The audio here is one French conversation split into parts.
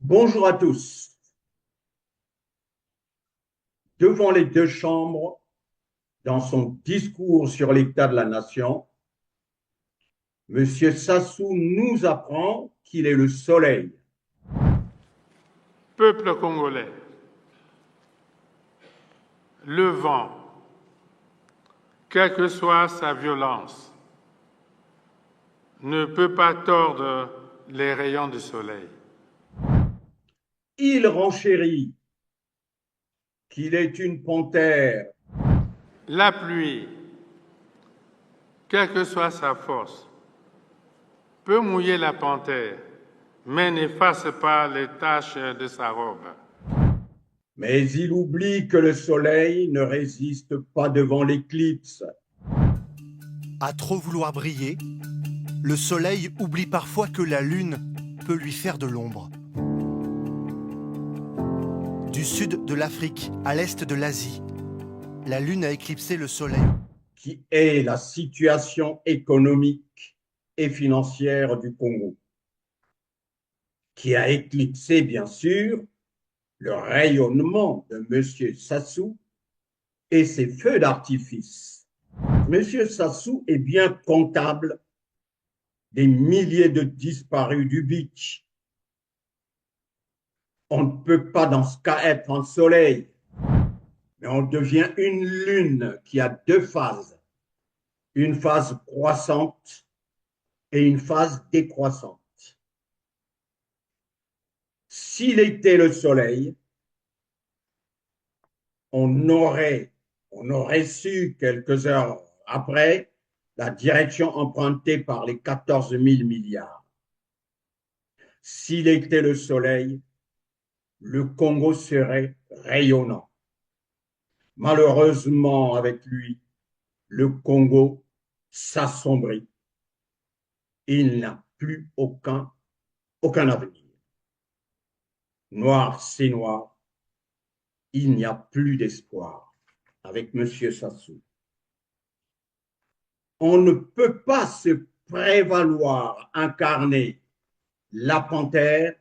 Bonjour à tous. Devant les deux chambres, dans son discours sur l'état de la nation, M. Sassou nous apprend qu'il est le soleil. Peuple congolais, le vent, quelle que soit sa violence, ne peut pas tordre les rayons du soleil. Il renchérit qu'il est une panthère. La pluie, quelle que soit sa force, peut mouiller la panthère, mais n'efface pas les taches de sa robe. Mais il oublie que le soleil ne résiste pas devant l'éclipse. À trop vouloir briller, le soleil oublie parfois que la lune peut lui faire de l'ombre. Du sud de l'Afrique à l'est de l'Asie, la lune a éclipsé le soleil. Qui est la situation économique et financière du Congo, qui a éclipsé, bien sûr, le rayonnement de M. Sassou et ses feux d'artifice. M. Sassou est bien comptable des milliers de disparus du beach. On ne peut pas dans ce cas être un soleil, mais on devient une lune qui a deux phases, une phase croissante et une phase décroissante. S'il était le soleil, on aurait su quelques heures après la direction empruntée par les 14 000 milliards. S'il était le soleil, le Congo serait rayonnant. Malheureusement, avec lui, le Congo s'assombrit. Il n'a plus aucun avenir. Noir, c'est noir. Il n'y a plus d'espoir avec M. Sassou. On ne peut pas se prévaloir incarner la panthère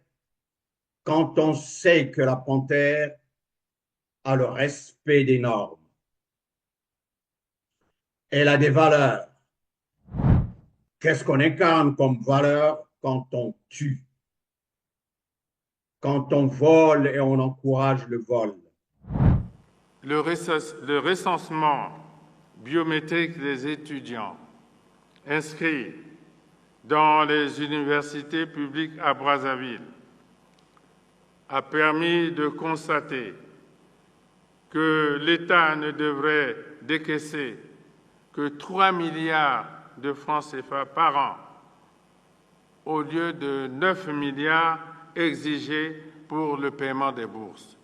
quand on sait que la panthère a le respect des normes. Elle a des valeurs. Qu'est-ce qu'on incarne comme valeur quand on tue, quand on vole et on encourage le vol? Le recensement biométrique des étudiants inscrits dans les universités publiques à Brazzaville a permis de constater que l'État ne devrait décaisser que 3 milliards de francs CFA par an au lieu de 9 milliards exigés pour le paiement des bourses.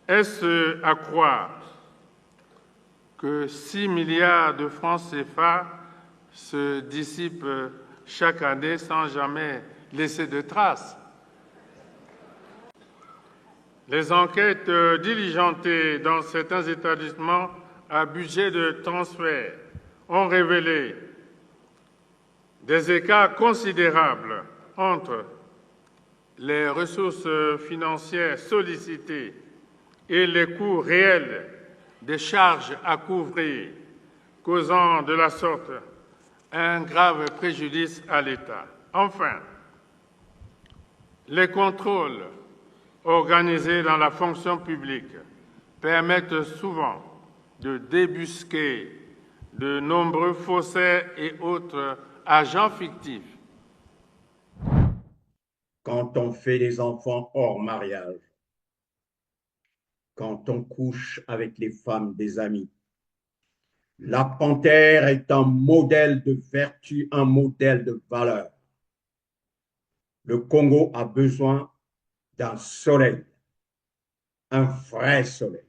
Est-ce à croire que 6 milliards de francs CFA se dissipent chaque année sans jamais laisser de traces? Les enquêtes diligentées dans certains établissements à budget de transfert ont révélé des écarts considérables entre les ressources financières sollicitées et les coûts réels des charges à couvrir, causant de la sorte un grave préjudice à l'État. Enfin, les contrôles organisés dans la fonction publique permettent souvent de débusquer de nombreux faussaires et autres agents fictifs. Quand on fait des enfants hors mariage, quand on couche avec les femmes des amis, la panthère est un modèle de vertu, un modèle de valeur. Le Congo a besoin d'un soleil, un vrai soleil.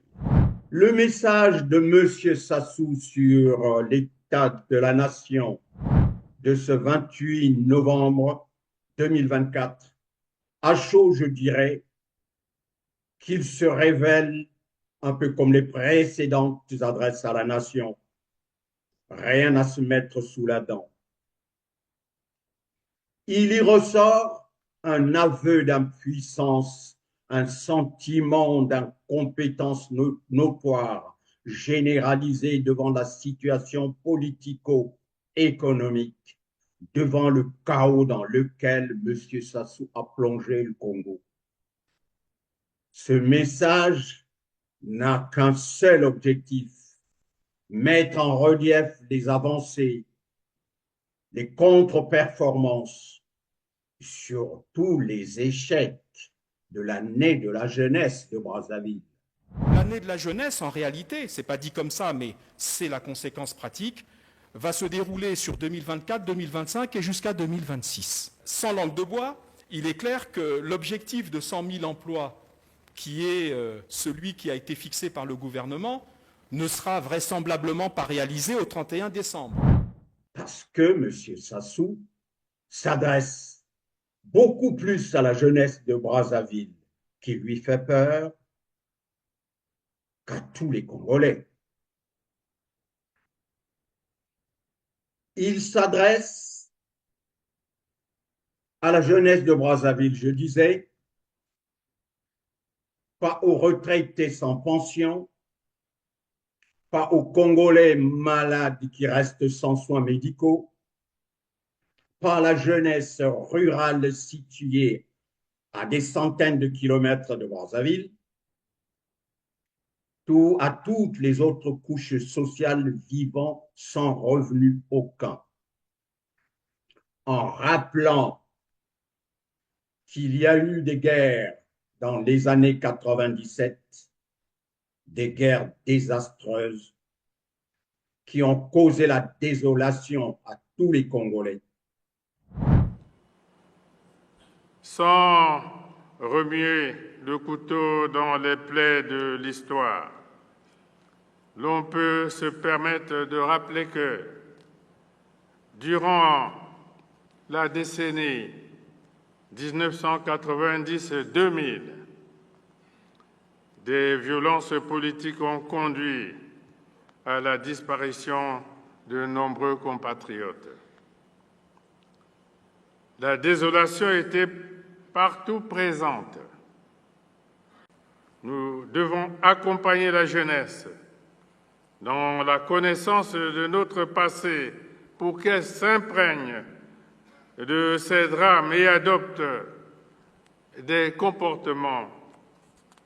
Le message de M. Sassou sur l'état de la nation de ce 28 novembre 2024, à chaud, je dirais, qu'il se révèle un peu comme les précédentes adresses à la nation. Rien à se mettre sous la dent. Il y ressort un aveu d'impuissance, un sentiment d'incompétence notoire, généralisé devant la situation politico-économique, devant le chaos dans lequel M. Sassou a plongé le Congo. Ce message n'a qu'un seul objectif, mettre en relief les avancées, les contre-performances, surtout les échecs de l'année de la jeunesse de Brazzaville. L'année de la jeunesse, en réalité, c'est pas dit comme ça, mais c'est la conséquence pratique, va se dérouler sur 2024, 2025 et jusqu'à 2026. Sans langue de bois, il est clair que l'objectif de 100 000 emplois, qui est celui qui a été fixé par le gouvernement, ne sera vraisemblablement pas réalisé au 31 décembre. Parce que M. Sassou s'adresse beaucoup plus à la jeunesse de Brazzaville, qui lui fait peur, qu'à tous les Congolais. Il s'adresse à la jeunesse de Brazzaville, je disais, pas aux retraités sans pension, pas aux Congolais malades qui restent sans soins médicaux, pas à la jeunesse rurale située à des centaines de kilomètres de Brazzaville, à toutes les autres couches sociales vivant sans revenu aucun, en rappelant qu'il y a eu des guerres dans les années 97, des guerres désastreuses qui ont causé la désolation à tous les Congolais. Sans remuer le couteau dans les plaies de l'histoire, l'on peut se permettre de rappeler que durant la décennie 1990-2000, des violences politiques ont conduit à la disparition de nombreux compatriotes. La désolation était partout présente. Nous devons accompagner la jeunesse dans la connaissance de notre passé pour qu'elle s'imprègne de ces drames et adopte des comportements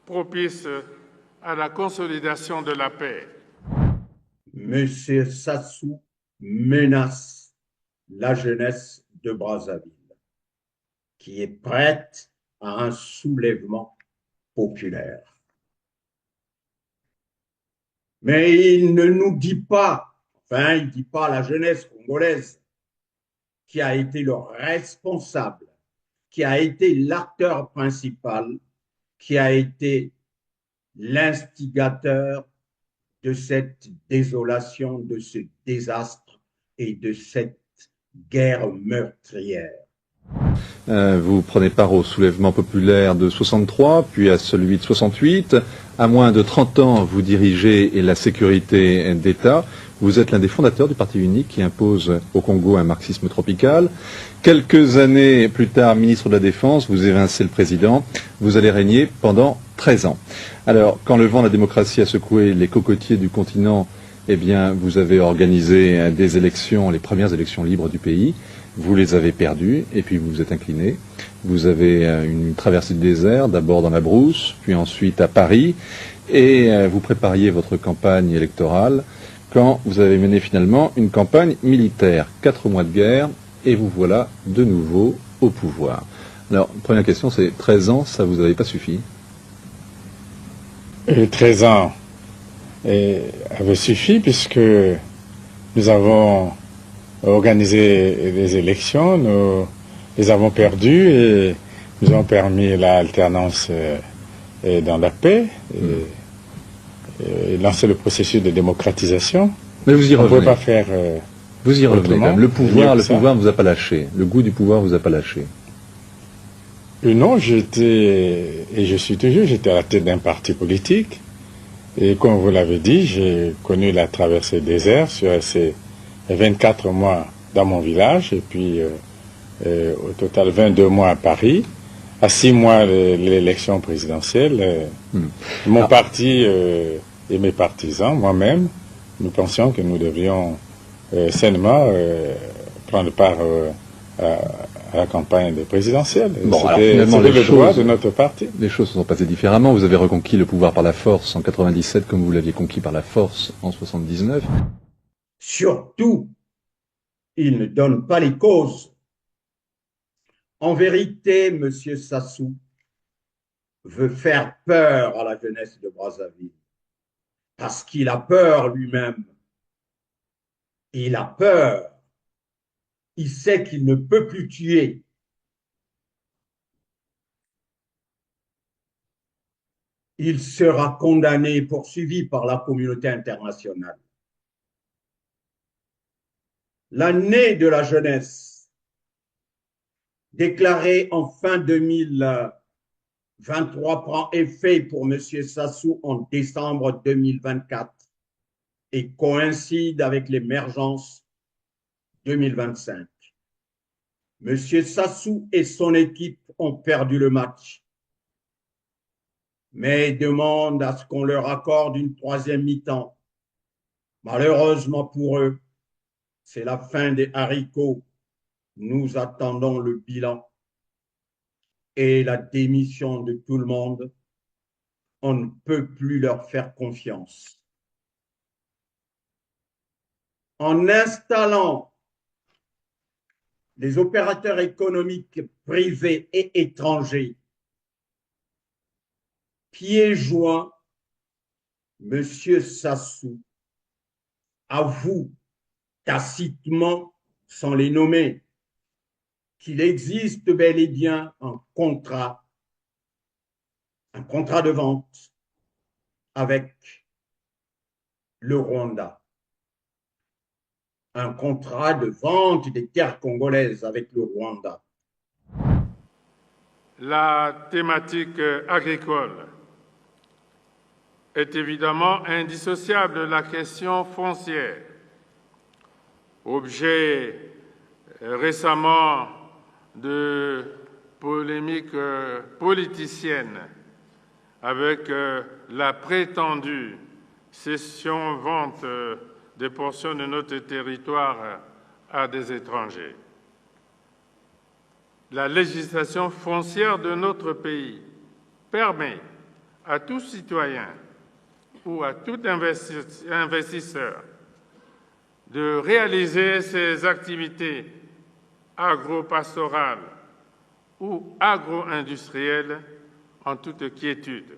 propices à la consolidation de la paix. Monsieur Sassou menace la jeunesse de Brazzaville, qui est prête à un soulèvement populaire. Mais il ne nous dit pas, enfin, il ne dit pas à la jeunesse congolaise qui a été le responsable, qui a été l'acteur principal, qui a été l'instigateur de cette désolation, de ce désastre et de cette guerre meurtrière. Vous prenez part au soulèvement populaire de 63, puis à celui de 68. À moins de 30 ans, vous dirigez la sécurité d'État. Vous êtes l'un des fondateurs du Parti unique qui impose au Congo un marxisme tropical. Quelques années plus tard, ministre de la Défense, vous évincez le président. Vous allez régner pendant 13 ans. Alors, quand le vent de la démocratie a secoué les cocotiers du continent, eh bien, vous avez organisé des élections, les premières élections libres du pays. Vous les avez perdues, et puis vous vous êtes incliné. Vous avez une traversée du désert, d'abord dans la brousse, puis ensuite à Paris, et vous prépariez votre campagne électorale quand vous avez mené finalement une campagne militaire. 4 mois de guerre, et vous voilà de nouveau au pouvoir. Alors, première question, c'est 13 ans, ça vous avait pas suffi? 13 ans avait suffi puisque nous avons organisé les élections, nous les avons perdues et nous avons permis l'alternance dans la paix et lancer le processus de démocratisation. Mais vous y revenez. On ne peut pas faire vous y revenez quand même. Le pouvoir ne vous a pas lâché. Le goût du pouvoir vous a pas lâché. Non, j'étais à la tête d'un parti politique. Et comme vous l'avez dit, j'ai connu la traversée du désert sur ces 24 mois dans mon village. Et puis, au total 22 mois à Paris, à 6 mois de l'élection présidentielle. Mon parti et mes partisans, moi-même, nous pensions que nous devrions sainement prendre part à la campagne présidentielle. Bon, c'était le droit de notre parti. Les choses se sont passées différemment. Vous avez reconquis le pouvoir par la force en 97 comme vous l'aviez conquis par la force en 79. Surtout, il ne donne pas les causes. En vérité, M. Sassou veut faire peur à la jeunesse de Brazzaville parce qu'il a peur lui-même. Il a peur. Il sait qu'il ne peut plus tuer. Il sera condamné, poursuivi par la communauté internationale. L'année de la jeunesse, déclarée en fin 2023, prend effet pour M. Sassou en décembre 2024 et coïncide avec l'émergence 2025. M. Sassou et son équipe ont perdu le match, mais demandent à ce qu'on leur accorde une troisième mi-temps. Malheureusement pour eux, c'est la fin des haricots. Nous attendons le bilan et la démission de tout le monde. On ne peut plus leur faire confiance. En installant les opérateurs économiques privés et étrangers, pieds joints, M. Sassou avoue tacitement, sans les nommer, qu'il existe bel et bien un contrat de vente avec le Rwanda. Un contrat de vente des terres congolaises avec le Rwanda. La thématique agricole est évidemment indissociable de la question foncière, objet récemment de polémiques politiciennes avec la prétendue cession-vente des portions de notre territoire à des étrangers. La législation foncière de notre pays permet à tout citoyen ou à tout investisseur de réaliser ses activités agro-pastorales ou agro-industrielles en toute quiétude.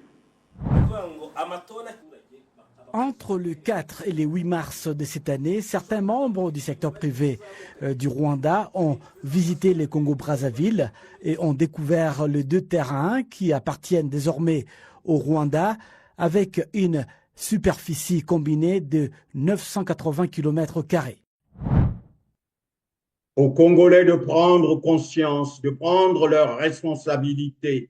Entre le 4 et le 8 mars de cette année, certains membres du secteur privé du Rwanda ont visité le Congo-Brazzaville et ont découvert les 2 terrains qui appartiennent désormais au Rwanda avec une superficie combinée de 980 km². Aux Congolais de prendre conscience, de prendre leurs responsabilités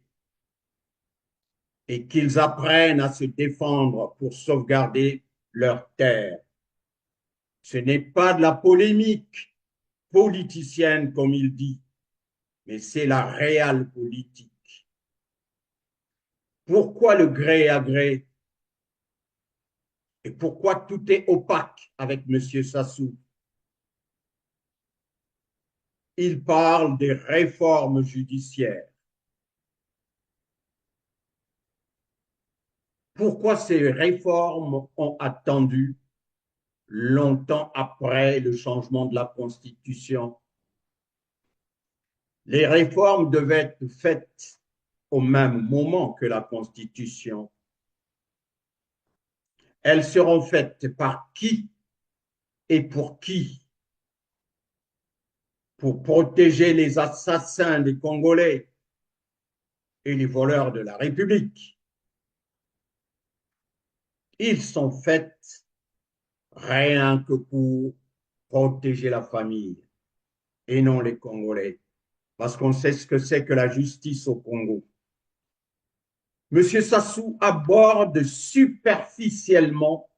et qu'ils apprennent à se défendre pour sauvegarder leurs terres. Ce n'est pas de la polémique politicienne, comme il dit, mais c'est la réelle politique. Pourquoi le gré à gré? Et pourquoi tout est opaque avec M. Sassou? Il parle des réformes judiciaires. Pourquoi ces réformes ont attendu longtemps après le changement de la Constitution? Les réformes devaient être faites au même moment que la Constitution. Elles seront faites par qui et pour qui? Pour protéger les assassins des Congolais et les voleurs de la République. Ils sont faits rien que pour protéger la famille et non les Congolais, parce qu'on sait ce que c'est que la justice au Congo. M. Sassou aborde superficiellement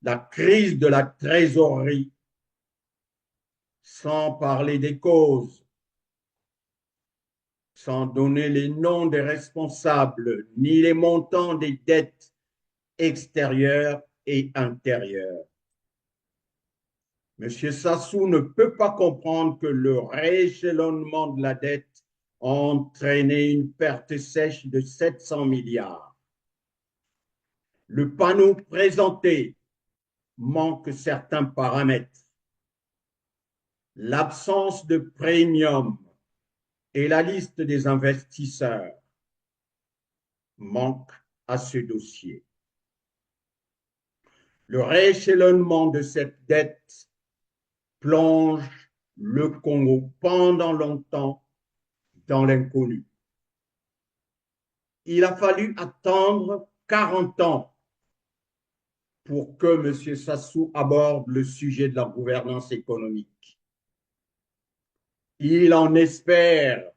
la crise de la trésorerie sans parler des causes. sans donner les noms des responsables ni les montants des dettes extérieures et intérieures. M. Sassou ne peut pas comprendre que le rééchelonnement de la dette a entraîné une perte sèche de 700 milliards. Le panneau présenté manque certains paramètres. L'absence de premium et la liste des investisseurs manquent à ce dossier. Le rééchelonnement de cette dette plonge le Congo pendant longtemps dans l'inconnu. Il a fallu attendre 40 ans pour que M. Sassou aborde le sujet de la gouvernance économique. Il en espère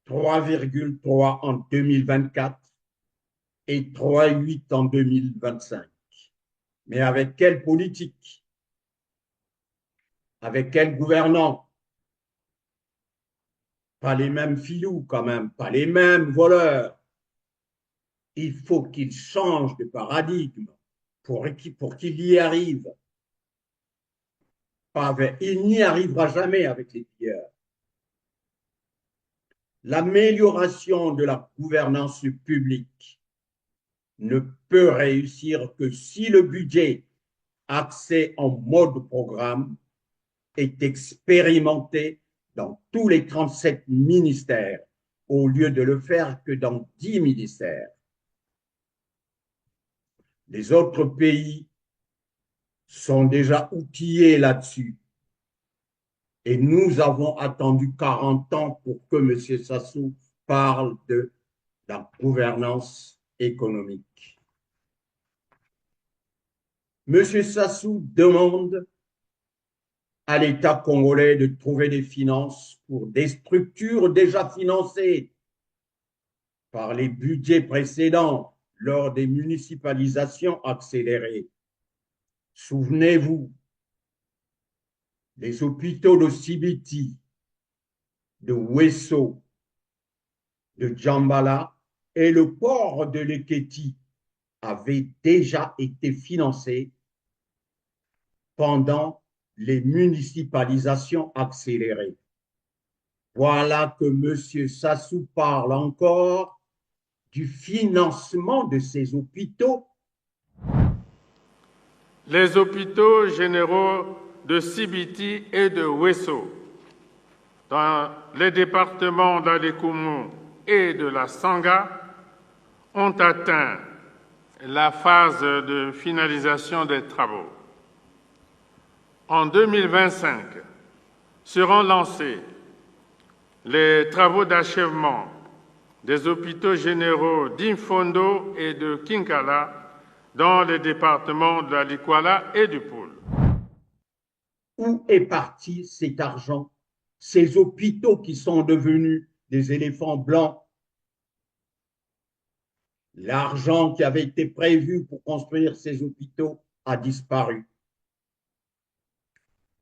3,3 en 2024 et 3,8 en 2025. Mais avec quelle politique? Avec quel gouvernant? Pas les mêmes filous quand même, pas les mêmes voleurs. Il faut qu'il change de paradigme pour qu'il y arrive. Il n'y arrivera jamais avec les pilleurs. L'amélioration de la gouvernance publique ne peut réussir que si le budget axé en mode programme est expérimenté dans tous les 37 ministères, au lieu de le faire que dans 10 ministères. Les autres pays sont déjà outillés là-dessus. Et nous avons attendu 40 ans pour que M. Sassou parle de la gouvernance économique. M. Sassou demande à l'État congolais de trouver des finances pour des structures déjà financées par les budgets précédents lors des municipalisations accélérées. Souvenez-vous, les hôpitaux de Sibiti, de Wesso, de Djambala et le port de Leketi avaient déjà été financés pendant les municipalisations accélérées. Voilà que M. Sassou parle encore du financement de ces hôpitaux. Les hôpitaux généraux de Sibiti et de Wesso, dans les départements d'Alékoumou et de la Sanga, ont atteint la phase de finalisation des travaux. En 2025, seront lancés les travaux d'achèvement des hôpitaux généraux d'Imfondo et de Kinkala dans les départements de la Likwala et du Poul. Où est parti cet argent? Ces hôpitaux qui sont devenus des éléphants blancs? L'argent qui avait été prévu pour construire ces hôpitaux a disparu.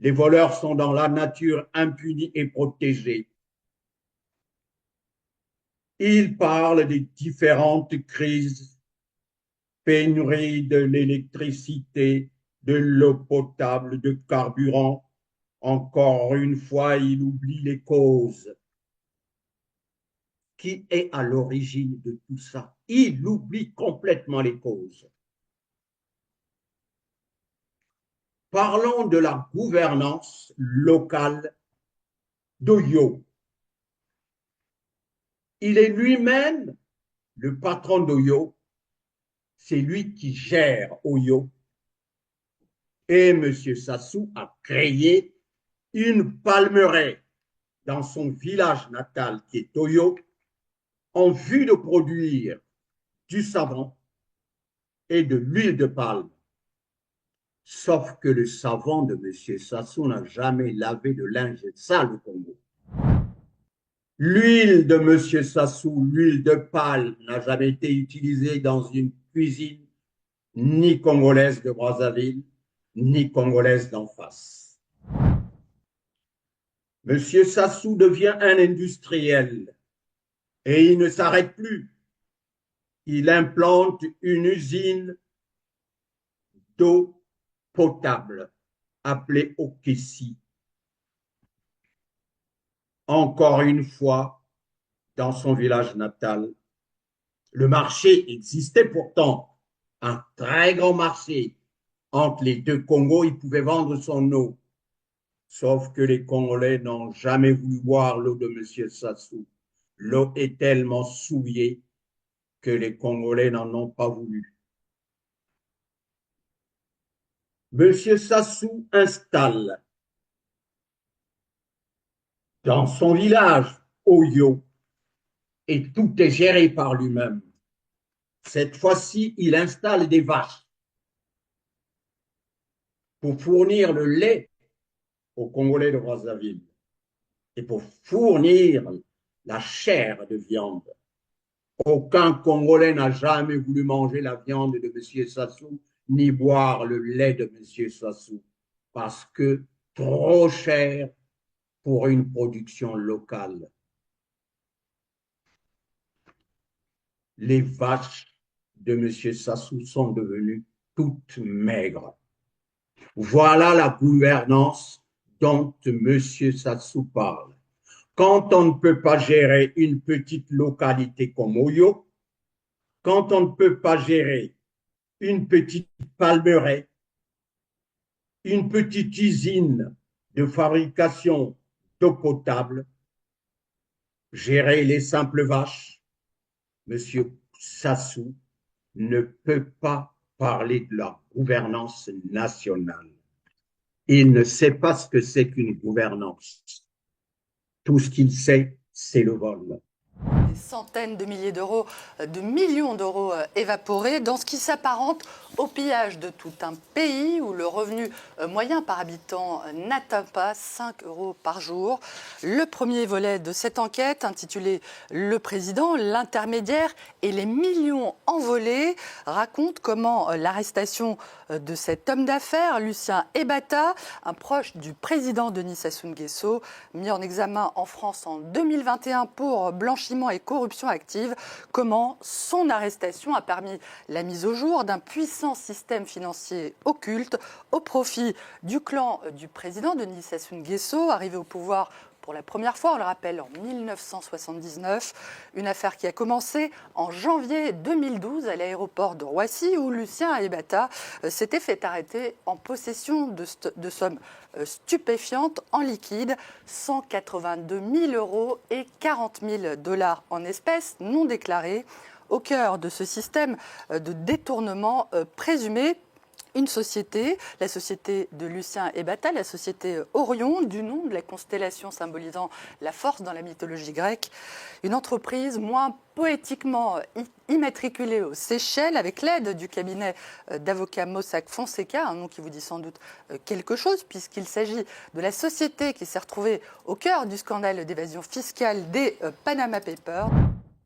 Les voleurs sont dans la nature impunis et protégés. Ils parlent des différentes crises, pénurie de l'électricité, de l'eau potable, de carburant. Encore une fois, il oublie les causes. Qui est à l'origine de tout ça? Il oublie complètement les causes. Parlons de la gouvernance locale d'Oyo. Il est lui-même le patron d'Oyo. C'est lui qui gère Oyo. Et M. Sassou a créé une palmeraie dans son village natal qui est Oyo en vue de produire du savon et de l'huile de palme. Sauf que le savon de M. Sassou n'a jamais lavé de linge sale au Congo. L'huile de M. Sassou, l'huile de palme, n'a jamais été utilisée dans une cuisine ni congolaise de Brazzaville, ni congolaise d'en face. Monsieur Sassou devient un industriel et il ne s'arrête plus. Il implante une usine d'eau potable appelée Okessi. Encore une fois, dans son village natal, le marché existait pourtant, un très grand marché. Entre les deux Congos, il pouvait vendre son eau. Sauf que les Congolais n'ont jamais voulu boire l'eau de M. Sassou. L'eau est tellement souillée que les Congolais n'en ont pas voulu. M. Sassou installe dans son village, Oyo, et tout est géré par lui-même. Cette fois-ci, il installe des vaches pour fournir le lait aux Congolais de Brazzaville et pour fournir la chair de viande. Aucun Congolais n'a jamais voulu manger la viande de M. Sassou ni boire le lait de M. Sassou parce que trop cher pour une production locale. Les vaches de M. Sassou sont devenues toutes maigres. Voilà la gouvernance dont M. Sassou parle. Quand on ne peut pas gérer une petite localité comme Oyo, quand on ne peut pas gérer une petite palmeraie, une petite usine de fabrication d'eau potable, gérer les simples vaches, M. Sassou ne peut pas parler de la gouvernance nationale. Il ne sait pas ce que c'est qu'une gouvernance. Tout ce qu'il sait, c'est le vol. Des centaines de milliers d'euros, de millions d'euros évaporés dans ce qui s'apparente au pillage de tout un pays où le revenu moyen par habitant n'atteint pas 5 euros par jour. Le premier volet de cette enquête, intitulé « Le président, l'intermédiaire et les millions envolés », raconte comment l'arrestation de cet homme d'affaires, Lucien Ebata, un proche du président Denis Sassou Nguesso, mis en examen en France en 2021 pour blanchiment et corruption active, comment son arrestation a permis la mise au jour d'un puissant système financier occulte au profit du clan du président Denis Sassou Nguesso, arrivé au pouvoir pour la première fois, on le rappelle, en 1979, une affaire qui a commencé en janvier 2012 à l'aéroport de Roissy où Lucien Ebata s'était fait arrêter en possession de sommes stupéfiantes en liquide, 182 000 euros et 40 000 $ en espèces non déclarées, au cœur de ce système de détournement présumé. Une société, la société de Lucien Ebata, la société Orion, du nom de la constellation symbolisant la force dans la mythologie grecque. Une entreprise moins poétiquement immatriculée aux Seychelles avec l'aide du cabinet d'avocats Mossack Fonseca, un nom qui vous dit sans doute quelque chose puisqu'il s'agit de la société qui s'est retrouvée au cœur du scandale d'évasion fiscale des Panama Papers.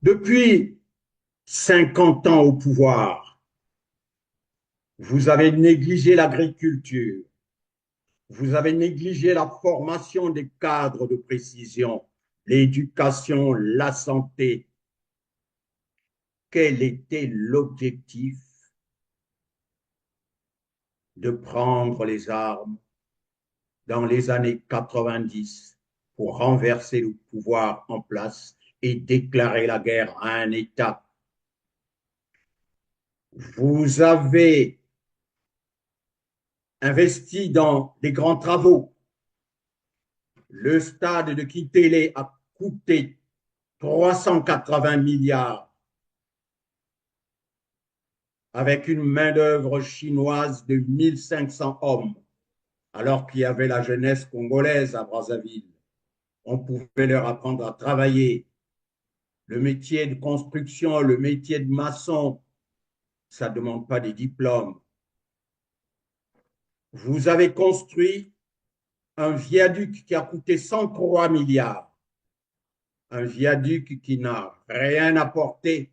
Depuis 50 ans au pouvoir, vous avez négligé l'agriculture, vous avez négligé la formation des cadres de précision, l'éducation, la santé. Quel était l'objectif? De prendre les armes dans les années 90 pour renverser le pouvoir en place et déclarer la guerre à un État. Vous avez investi dans des grands travaux. Le stade de Kitélé a coûté 380 milliards avec une main-d'œuvre chinoise de 1500 hommes, alors qu'il y avait la jeunesse congolaise à Brazzaville. On pouvait leur apprendre à travailler. Le métier de construction, le métier de maçon, ça ne demande pas des diplômes. Vous avez construit un viaduc qui a coûté 103 milliards, un viaduc qui n'a rien apporté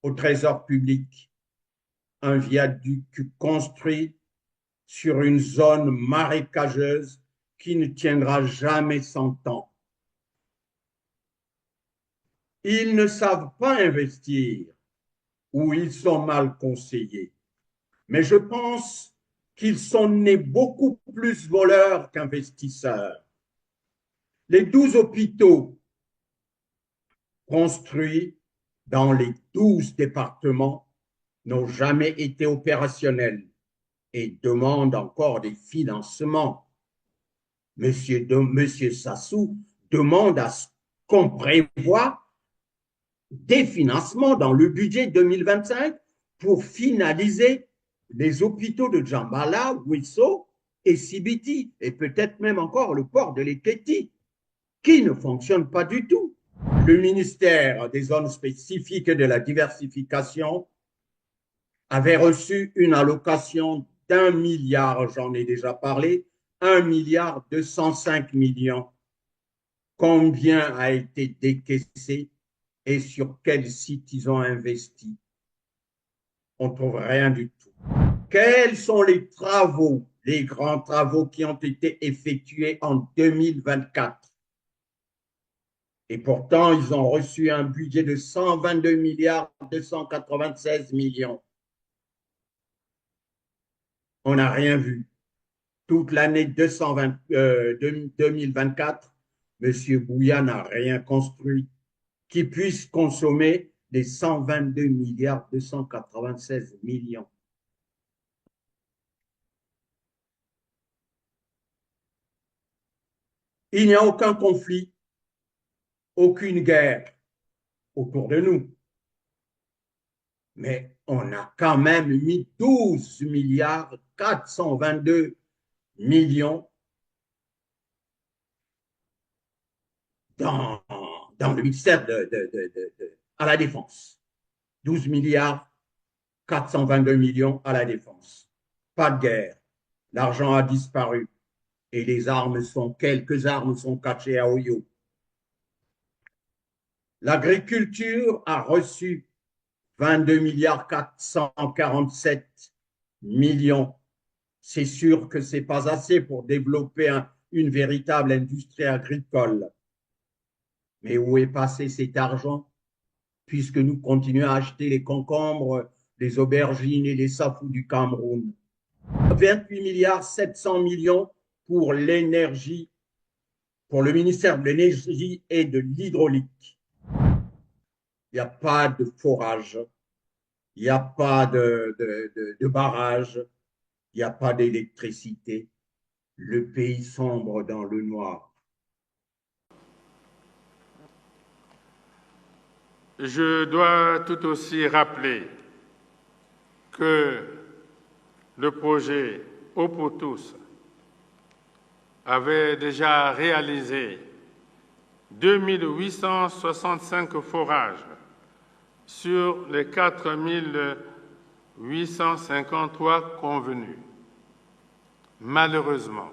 au trésor public, un viaduc construit sur une zone marécageuse qui ne tiendra jamais 100 ans. Ils ne savent pas investir ou ils sont mal conseillés. Mais je pense qu'ils sont nés beaucoup plus voleurs qu'investisseurs. Les 12 hôpitaux construits dans les 12 départements n'ont jamais été opérationnels et demandent encore des financements. Monsieur Sassou demande à ce qu'on prévoie des financements dans le budget 2025 pour finaliser les hôpitaux de Djambala, Wisso et Sibiti, et peut-être même encore le port de Leketi, qui ne fonctionne pas du tout. Le ministère des zones spécifiques et de la diversification avait reçu une allocation d'1 milliard, j'en ai déjà parlé, 1,205 milliard. Combien a été décaissé et sur quels sites ils ont investi? On ne trouve rien du tout. Quels sont les travaux, les grands travaux qui ont été effectués en 2024? Et pourtant, ils ont reçu un budget de 122 milliards 296 millions. On n'a rien vu. Toute l'année 2024, M. Bouya n'a rien construit qui puisse consommer les 122 milliards 296 millions. Il n'y a aucun conflit, aucune guerre autour de nous. Mais on a quand même mis 12 milliards 422 millions dans le ministère à la Défense. 12 milliards 422 millions à la Défense. Pas de guerre. L'argent a disparu. Et quelques armes sont cachées à Oyo. L'agriculture a reçu 22 milliards 447 millions. C'est sûr que ce n'est pas assez pour développer une véritable industrie agricole. Mais où est passé cet argent? Puisque nous continuons à acheter les concombres, les aubergines et les safous du Cameroun. 28 milliards 700 millions pour l'énergie, pour le ministère de l'énergie et de l'hydraulique. Il n'y a pas de forage, il n'y a pas de barrage, il n'y a pas d'électricité. Le pays sombre dans le noir. Je dois tout aussi rappeler que le projet Eau pour tous avait déjà réalisé 2865 forages sur les 4853 convenus. Malheureusement,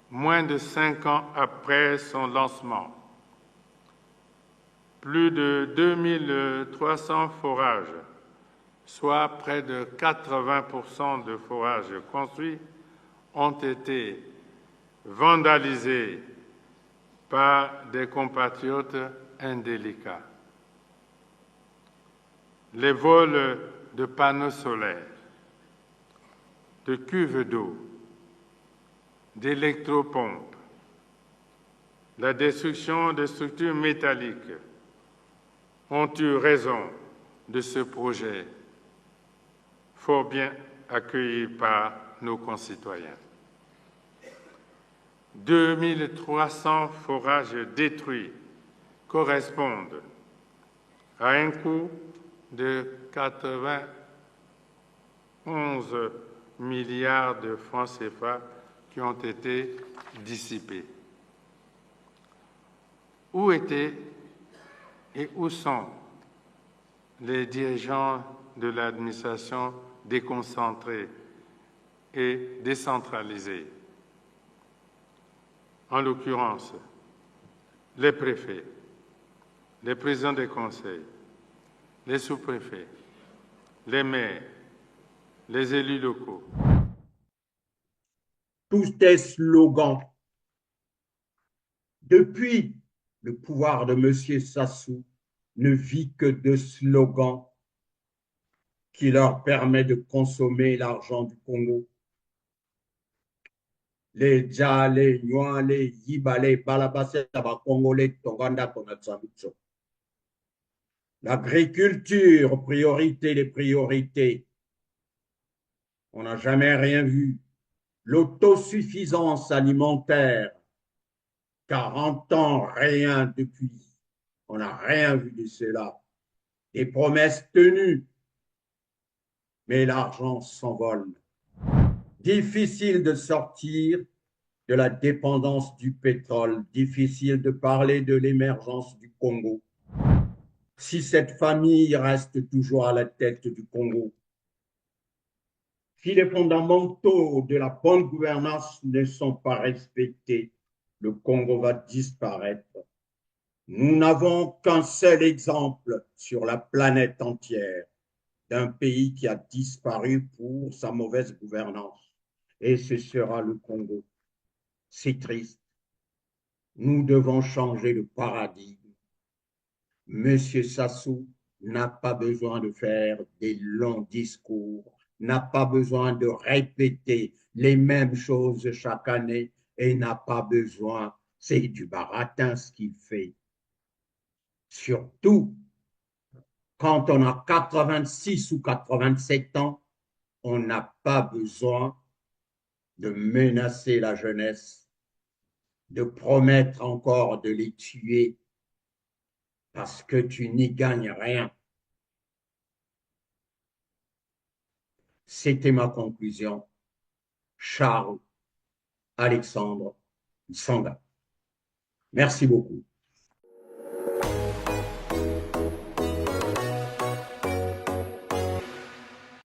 moins de 5 ans après son lancement, plus de 2300 forages, soit près de 80% de forages construits, ont été vandalisés par des compatriotes indélicats. Les vols de panneaux solaires, de cuves d'eau, d'électropompes, la destruction des structures métalliques ont eu raison de ce projet, fort bien accueilli par nos concitoyens. 2300 forages détruits correspondent à un coût de 91 milliards de francs CFA qui ont été dissipés. Où étaient et où sont les dirigeants de l'administration déconcentrée et décentralisée? En l'occurrence, les préfets, les présidents des conseils, les sous-préfets, les maires, les élus locaux. tous des slogans. Depuis, le pouvoir de M. Sassou ne vit que de slogans qui leur permet de consommer l'argent du Congo. Les Dja, les Nyuan, les Yiba, les Balabase, Congolais, Tonganda, Konatsamitso. L'agriculture, priorité, les priorités. On n'a jamais rien vu. L'autosuffisance alimentaire, 40 ans, rien depuis. On n'a rien vu de cela. Des promesses tenues, mais l'argent s'envole. Difficile de sortir de la dépendance du pétrole, difficile de parler de l'émergence du Congo. Si cette famille reste toujours à la tête du Congo, si les fondamentaux de la bonne gouvernance ne sont pas respectés, le Congo va disparaître. Nous n'avons qu'un seul exemple sur la planète entière d'un pays qui a disparu pour sa mauvaise gouvernance. Et ce sera le Congo. C'est triste. Nous devons changer de paradigme. Monsieur Sassou n'a pas besoin de faire des longs discours, n'a pas besoin de répéter les mêmes choses chaque année et n'a pas besoin, c'est du baratin ce qu'il fait. Surtout quand on a 86 ou 87 ans, on n'a pas besoin de menacer la jeunesse, de promettre encore de les tuer parce que tu n'y gagnes rien. C'était ma conclusion. Charles Alexandre Sanga. Merci beaucoup.